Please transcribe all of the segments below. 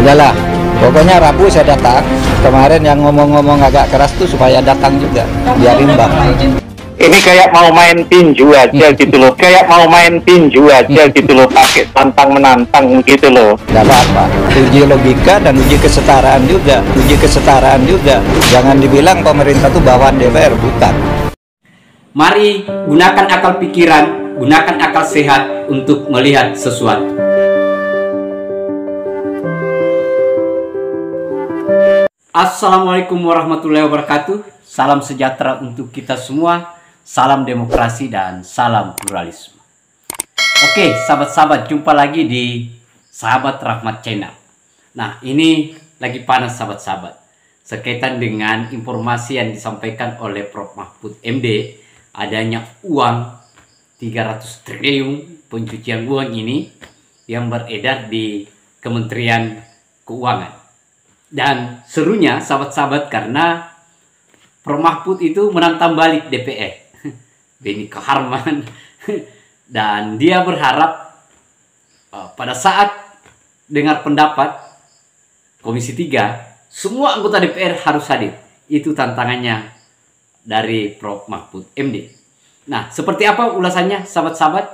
Udahlah, pokoknya Rabu saya datang. Kemarin yang ngomong-ngomong agak keras tuh supaya datang juga, biar imbang. Ini kayak mau main tinju aja gitu loh, kayak mau main tinju aja gitu loh, pakai tantang menantang gitu loh. Gak apa-apa, uji logika dan uji kesetaraan juga, Jangan dibilang pemerintah tuh bawaan DPR, bukan. Mari gunakan akal pikiran, gunakan akal sehat untuk melihat sesuatu. Assalamualaikum warahmatullahi wabarakatuh. Salam sejahtera untuk kita semua. Salam demokrasi dan salam pluralisme. Oke, sahabat-sahabat, jumpa lagi di Sahabat Rahmat Channel. Nah, ini lagi panas sahabat-sahabat. Sekaitan dengan informasi yang disampaikan oleh Prof. Mahfud MD, adanya uang 300 triliun pencucian uang ini yang beredar di Kementerian Keuangan. Dan serunya sahabat-sahabat karena Prof. Mahfud itu menantang balik DPR. Benny Kaharman. Dan dia berharap pada saat dengar pendapat Komisi 3, semua anggota DPR harus hadir. Itu tantangannya dari Prof. Mahfud MD. Nah, seperti apa ulasannya sahabat-sahabat?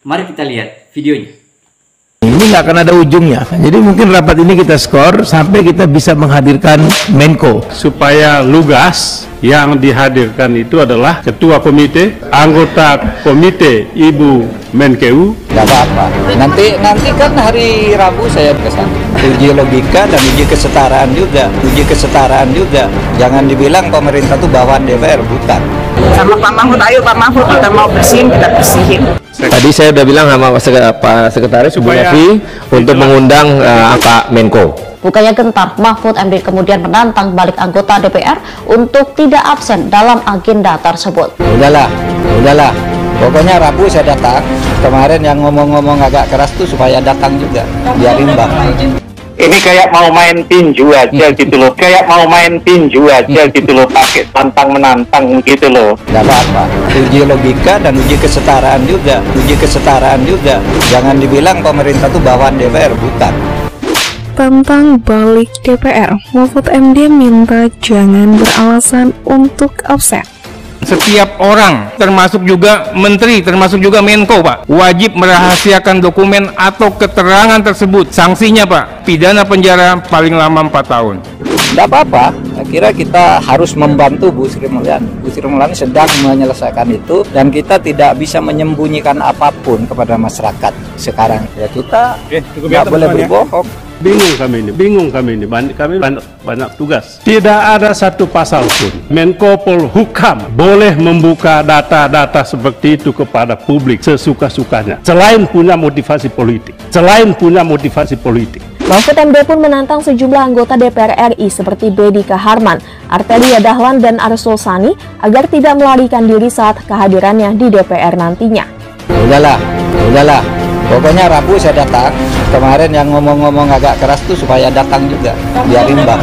Mari kita lihat videonya. Ini nggak akan ada ujungnya. Jadi mungkin rapat ini kita skor sampai kita bisa menghadirkan Menko. Supaya lugas, yang dihadirkan itu adalah ketua komite, anggota komite, Ibu Menkeu. Gak apa-apa. Nanti kan hari Rabu saya kesana. Uji logika dan uji kesetaraan juga, Jangan dibilang pemerintah tuh bawaan DPR, bukan. Sama Pak Mahfud, ayo Pak Mahfud, kita mau bersihin, kita bersihin. Tadi saya udah bilang sama Pak Sekretaris Bu Nafi untuk mengundang Pak Menko. Bukannya gentar, Mahfud MD kemudian menantang balik anggota DPR untuk tidak absen dalam agenda tersebut. Udahlah. Pokoknya Rabu saya datang. Kemarin yang ngomong-ngomong agak keras tuh supaya datang juga, biar imbang. Ini kayak mau main tinju aja gitu loh, kayak mau main tinju aja gitu loh, pakai tantang menantang gitu loh. Gak apa-apa, uji logika dan uji kesetaraan juga, Jangan dibilang pemerintah tuh bawaan DPR, bukan. Tentang balik DPR, Mahfud MD minta jangan beralasan untuk absen. Setiap orang, termasuk juga menteri, termasuk juga Menko, Pak, wajib merahasiakan dokumen atau keterangan tersebut. Sanksinya, Pak, pidana penjara paling lama 4 tahun. Tidak apa-apa, kira kita harus membantu Bu Sri Mulyani. Bu Sri Mulyani sedang menyelesaikan itu dan kita tidak bisa menyembunyikan apapun kepada masyarakat sekarang. Ya kita nggak boleh berbohong. Bingung kami ini. Kami banyak tugas. Tidak ada satu pasal pun Menko Polhukam boleh membuka data-data seperti itu kepada publik sesuka-sukanya. Selain punya motivasi politik. Mahfud MD pun menantang sejumlah anggota DPR RI seperti Benny Kaharman, Artelia Dahlan, dan Arsul Sani agar tidak melarikan diri saat kehadirannya di DPR nantinya. Udahlah. Pokoknya Rabu saya datang. Kemarin yang ngomong-ngomong agak keras tuh supaya datang juga, biar imbang.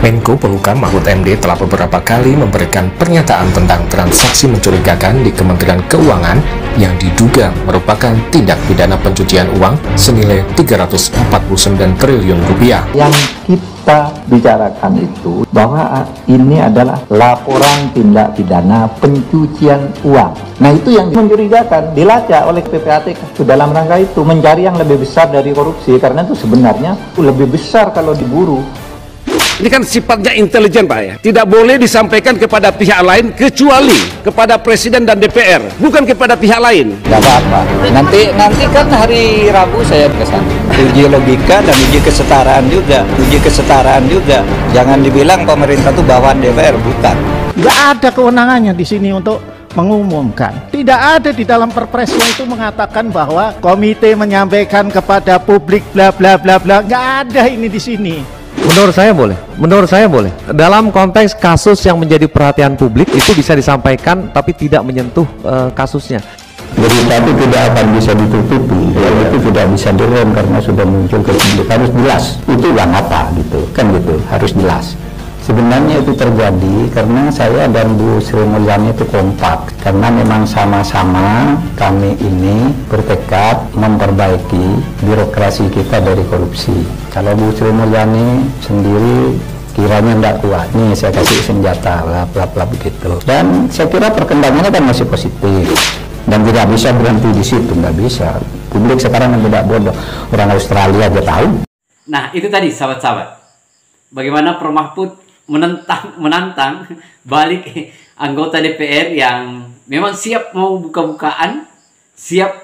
Menko Polhukam Mahfud MD telah beberapa kali memberikan pernyataan tentang transaksi mencurigakan di Kementerian Keuangan yang diduga merupakan tindak pidana pencucian uang senilai 349 triliun rupiah. Yang kita bicarakan itu bahwa ini adalah laporan tindak pidana pencucian uang. Nah, itu yang mencurigakan, dilacak oleh PPATK dalam rangka itu mencari yang lebih besar dari korupsi, karena itu sebenarnya lebih besar kalau diburu. Ini kan sifatnya intelijen, Pak, ya. Tidak boleh disampaikan kepada pihak lain kecuali kepada Presiden dan DPR, bukan kepada pihak lain. Gak apa-apa. Nanti kan hari Rabu saya kesana. Uji logika dan uji kesetaraan juga, Jangan dibilang pemerintah tuh bawaan DPR, bukan. Gak ada kewenangannya di sini untuk mengumumkan. Tidak ada di dalam perpresnya itu mengatakan bahwa komite menyampaikan kepada publik bla bla bla bla. Gak ada ini di sini. Menurut saya boleh. Dalam konteks kasus yang menjadi perhatian publik itu bisa disampaikan tapi tidak menyentuh kasusnya. Berita itu tidak akan bisa ditutupi, itu tidak bisa direm karena sudah muncul ke publik, harus jelas. Itu uang apa gitu, kan gitu, harus jelas. Sebenarnya itu terjadi karena saya dan Bu Sri Mulyani itu kompak, karena memang sama-sama kami ini bertekad memperbaiki birokrasi kita dari korupsi. Kalau Bu Sri Mulyani sendiri kiranya tidak kuat, nih saya kasih senjata, bla begitu. Dan saya kira perkembangannya kan masih positif dan tidak bisa berhenti di situ, nggak bisa. Publik sekarang yang tidak bodoh, orang Australia aja tahu. Nah itu tadi sahabat-sahabat, bagaimana Prof Mahfud menantang balik anggota DPR yang memang siap mau buka-bukaan, siap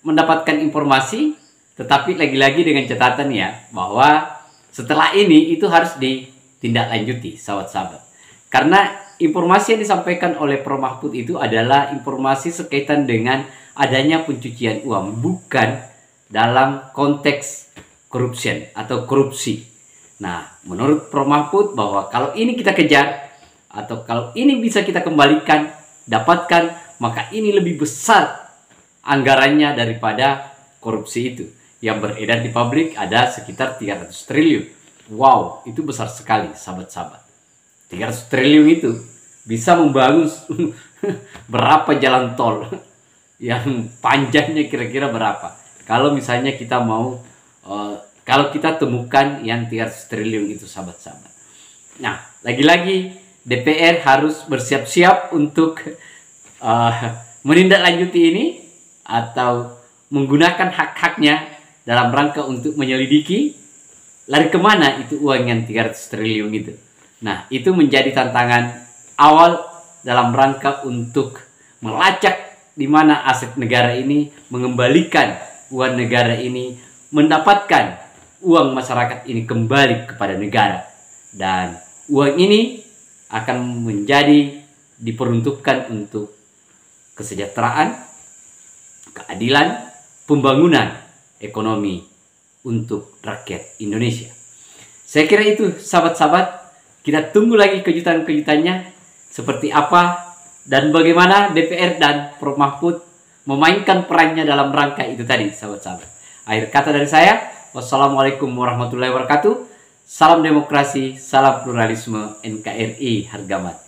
mendapatkan informasi, tetapi lagi-lagi dengan catatan ya bahwa setelah ini itu harus ditindaklanjuti sahabat-sahabat. Karena informasi yang disampaikan oleh Prof Mahfud itu adalah informasi sekaitan dengan adanya pencucian uang, bukan dalam konteks corruption atau korupsi. Nah, menurut Prof Mahfud bahwa kalau ini kita kejar atau kalau ini bisa kita kembalikan, dapatkan, maka ini lebih besar anggarannya daripada korupsi itu. Yang beredar di publik ada sekitar 300 triliun. Wow, itu besar sekali sahabat-sahabat. 300 triliun itu bisa membangun berapa jalan tol yang panjangnya kira-kira berapa. Kalau misalnya kita mau kalau kita temukan yang 300 triliun itu sahabat-sahabat. Nah, lagi-lagi DPR harus bersiap-siap untuk menindaklanjuti ini atau menggunakan hak-haknya dalam rangka untuk menyelidiki lari kemana itu uang yang 300 triliun itu. Nah, itu menjadi tantangan awal dalam rangka untuk melacak di mana aset negara ini, mengembalikan uang negara ini, mendapatkan uang masyarakat ini kembali kepada negara. Dan uang ini akan menjadi diperuntukkan untuk kesejahteraan, keadilan, pembangunan ekonomi untuk rakyat Indonesia. Saya kira itu sahabat-sahabat. Kita tunggu lagi kejutan-kejutannya seperti apa dan bagaimana DPR dan Prof Mahfud memainkan perannya dalam rangka itu tadi sahabat-sahabat. Akhir kata dari saya, wassalamualaikum warahmatullahi wabarakatuh. Salam demokrasi, salam pluralisme, NKRI harga mati.